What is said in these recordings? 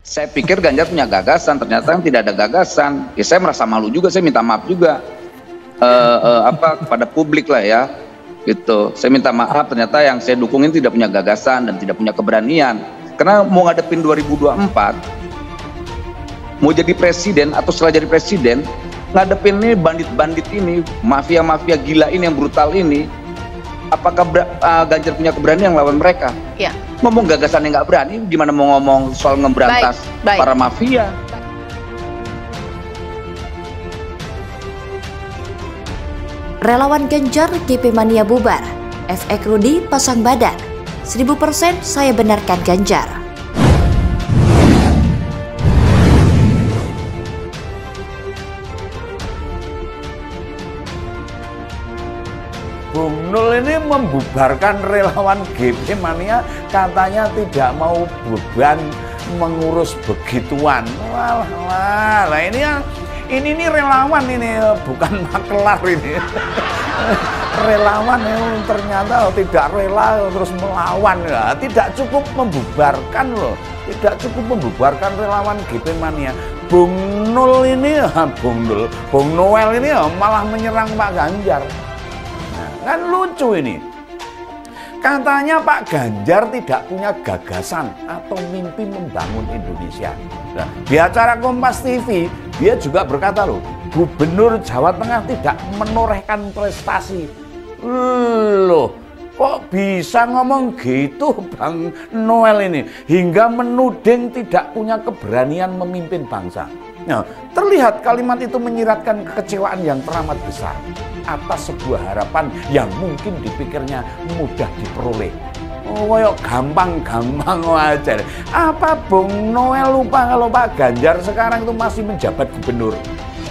Saya pikir Ganjar punya gagasan, ternyata tidak ada gagasan. Ya, saya merasa malu juga, saya minta maaf juga kepada publik lah ya, gitu. Saya minta maaf, ternyata yang saya dukungin tidak punya gagasan dan tidak punya keberanian. Karena mau ngadepin 2024, mau jadi presiden atau setelah jadi presiden, ngadepin ini bandit-bandit ini, mafia-mafia gila ini yang brutal ini, apakah Ganjar punya keberanian lawan mereka? Ya. Ngomong gagasan yang nggak berani, gimana mau ngomong soal ngeberantas para mafia? Relawan Ganjar GP Mania bubar, FX Rudi pasang badan. 1000% saya benarkan Ganjar. Bung Nul ini membubarkan relawan GP Mania, katanya tidak mau beban mengurus begituan. Walah, ini relawan ini, bukan makelar ini. Relawan ini ternyata tidak rela terus melawan ya. Tidak cukup membubarkan loh, tidak cukup membubarkan relawan GP Mania. Bung Nul ini, Bung Noel ini malah menyerang Pak Ganjar. Kan lucu ini. Katanya Pak Ganjar tidak punya gagasan atau mimpi membangun Indonesia. Nah, di acara Kompas TV, dia juga berkata loh, Gubernur Jawa Tengah tidak menorehkan prestasi. Loh, kok bisa ngomong gitu Bang Noel ini? Hingga menuding tidak punya keberanian memimpin bangsa. Nah, terlihat kalimat itu menyiratkan kekecewaan yang teramat besar atas sebuah harapan yang mungkin dipikirnya mudah diperoleh. Oh, yuk gampang-gampang aja. Apa Bung Noel lupa kalau Pak Ganjar sekarang itu masih menjabat gubernur?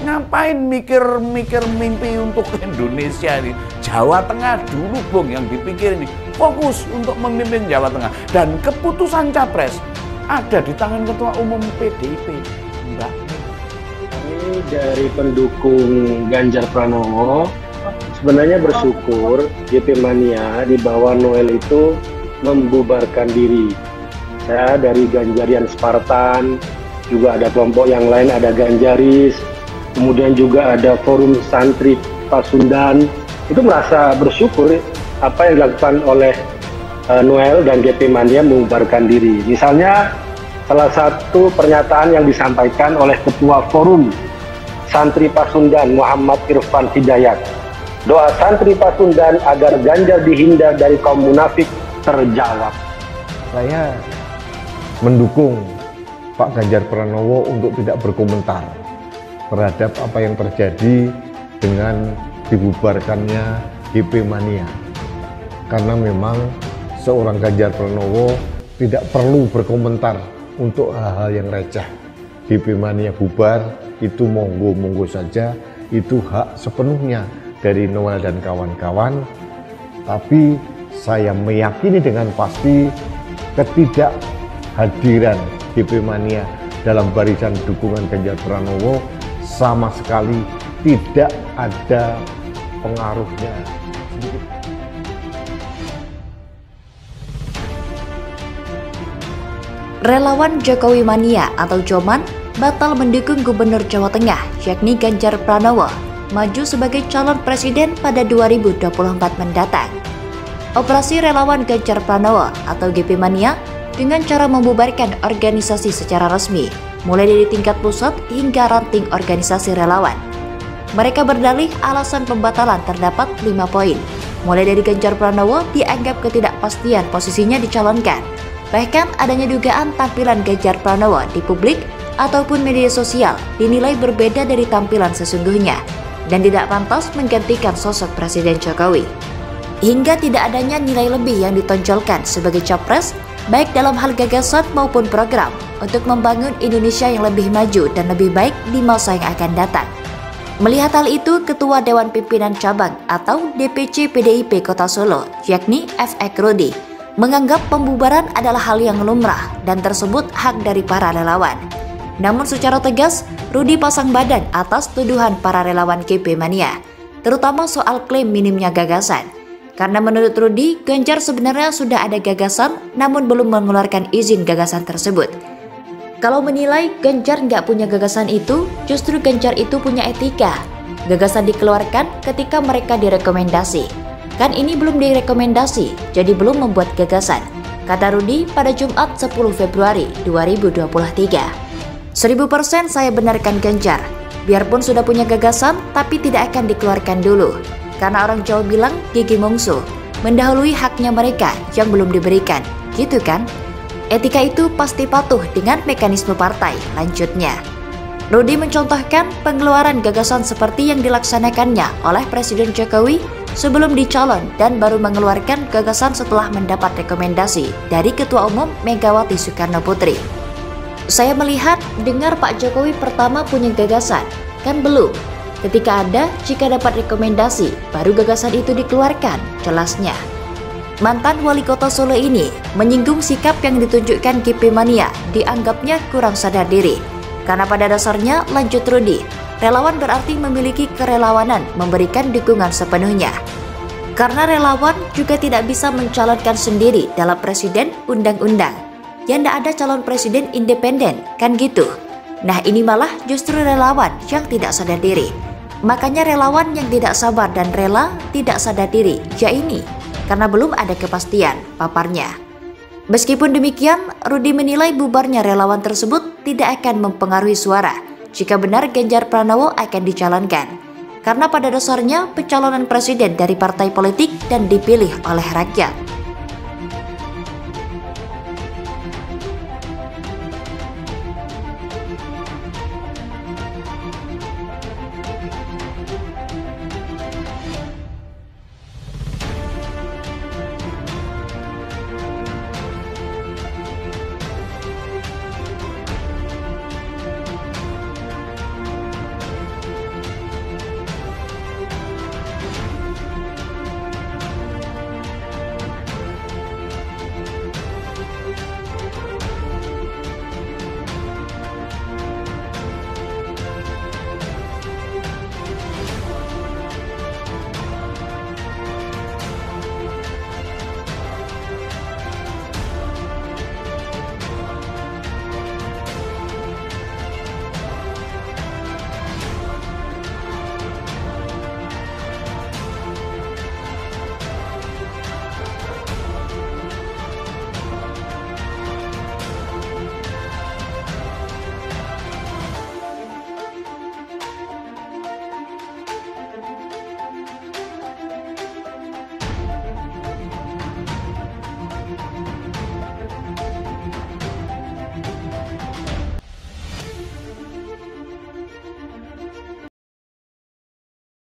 Ngapain mikir-mikir mimpi untuk Indonesia ini? Jawa Tengah dulu Bung yang dipikir ini. Fokus untuk memimpin Jawa Tengah. Dan keputusan Capres ada di tangan Ketua Umum PDIP, Mbak. Ini dari pendukung Ganjar Pranowo sebenarnya bersyukur GP Mania di bawah Noel itu membubarkan diri. Saya dari Ganjarian Spartan, juga ada kelompok yang lain, ada Ganjaris, kemudian juga ada Forum Santri Pasundan. Itu merasa bersyukur apa yang dilakukan oleh Noel dan GP Mania membubarkan diri. Misalnya salah satu pernyataan yang disampaikan oleh Ketua Forum Santri Pasundan Muhammad Irfan Hidayat. Doa Santri Pasundan agar Ganjar dihindar dari kaum munafik terjawab. Saya mendukung Pak Ganjar Pranowo untuk tidak berkomentar terhadap apa yang terjadi dengan dibubarkannya GP Mania. Karena memang seorang Ganjar Pranowo tidak perlu berkomentar untuk hal-hal yang receh. GP Mania bubar, itu monggo-monggo saja, itu hak sepenuhnya dari Noel dan kawan-kawan. Tapi saya meyakini dengan pasti ketidakhadiran GP Mania dalam barisan dukungan Ganjar Pranowo sama sekali tidak ada pengaruhnya. Relawan Jokowi Mania atau Joman batal mendukung Gubernur Jawa Tengah yakni Ganjar Pranowo maju sebagai calon presiden pada 2024 mendatang. Operasi relawan Ganjar Pranowo atau GP Mania dengan cara membubarkan organisasi secara resmi, mulai dari tingkat pusat hingga ranting organisasi relawan. Mereka berdalih alasan pembatalan terdapat 5 poin, mulai dari Ganjar Pranowo dianggap ketidakpastian posisinya dicalonkan. Bahkan adanya dugaan tampilan Ganjar Pranowo di publik ataupun media sosial dinilai berbeda dari tampilan sesungguhnya dan tidak pantas menggantikan sosok Presiden Jokowi. Hingga tidak adanya nilai lebih yang ditonjolkan sebagai capres baik dalam hal gagasan maupun program untuk membangun Indonesia yang lebih maju dan lebih baik di masa yang akan datang. Melihat hal itu, Ketua Dewan Pimpinan Cabang atau DPC PDIP Kota Solo yakni FX Rudi menganggap pembubaran adalah hal yang lumrah dan tersebut hak dari para relawan. Namun secara tegas, Rudi pasang badan atas tuduhan para relawan GP Mania, terutama soal klaim minimnya gagasan. Karena menurut Rudi, Ganjar sebenarnya sudah ada gagasan namun belum mengeluarkan izin gagasan tersebut. Kalau menilai Ganjar nggak punya gagasan itu, justru Ganjar itu punya etika. Gagasan dikeluarkan ketika mereka direkomendasi. Kan ini belum direkomendasi, jadi belum membuat gagasan, kata Rudi pada Jumat 10 Februari 2023. 1000% saya benarkan Ganjar. Biarpun sudah punya gagasan, tapi tidak akan dikeluarkan dulu. Karena orang Jawa bilang gigi mungsu, mendahului haknya mereka yang belum diberikan, gitu kan? Etika itu pasti patuh dengan mekanisme partai, lanjutnya. Rudi mencontohkan pengeluaran gagasan seperti yang dilaksanakannya oleh Presiden Jokowi sebelum dicalon dan baru mengeluarkan gagasan setelah mendapat rekomendasi dari Ketua Umum Megawati Soekarno Putri. Saya melihat dengar Pak Jokowi pertama punya gagasan, kan belum. Ketika ada, jika dapat rekomendasi, baru gagasan itu dikeluarkan, jelasnya. Mantan wali kota Solo ini menyinggung sikap yang ditunjukkan GP Mania dianggapnya kurang sadar diri. Karena pada dasarnya, lanjut Rudi, relawan berarti memiliki kerelawanan memberikan dukungan sepenuhnya. Karena relawan juga tidak bisa mencalonkan sendiri dalam presiden undang-undang. Ya ndak ada calon presiden independen, kan gitu. Nah ini malah justru relawan yang tidak sadar diri. Makanya relawan yang tidak sabar dan rela tidak sadar diri, ya ini. Karena belum ada kepastian, paparnya. Meskipun demikian, Rudi menilai bubarnya relawan tersebut tidak akan mempengaruhi suara jika benar Ganjar Pranowo akan dicalonkan. Karena pada dasarnya pencalonan presiden dari partai politik dan dipilih oleh rakyat.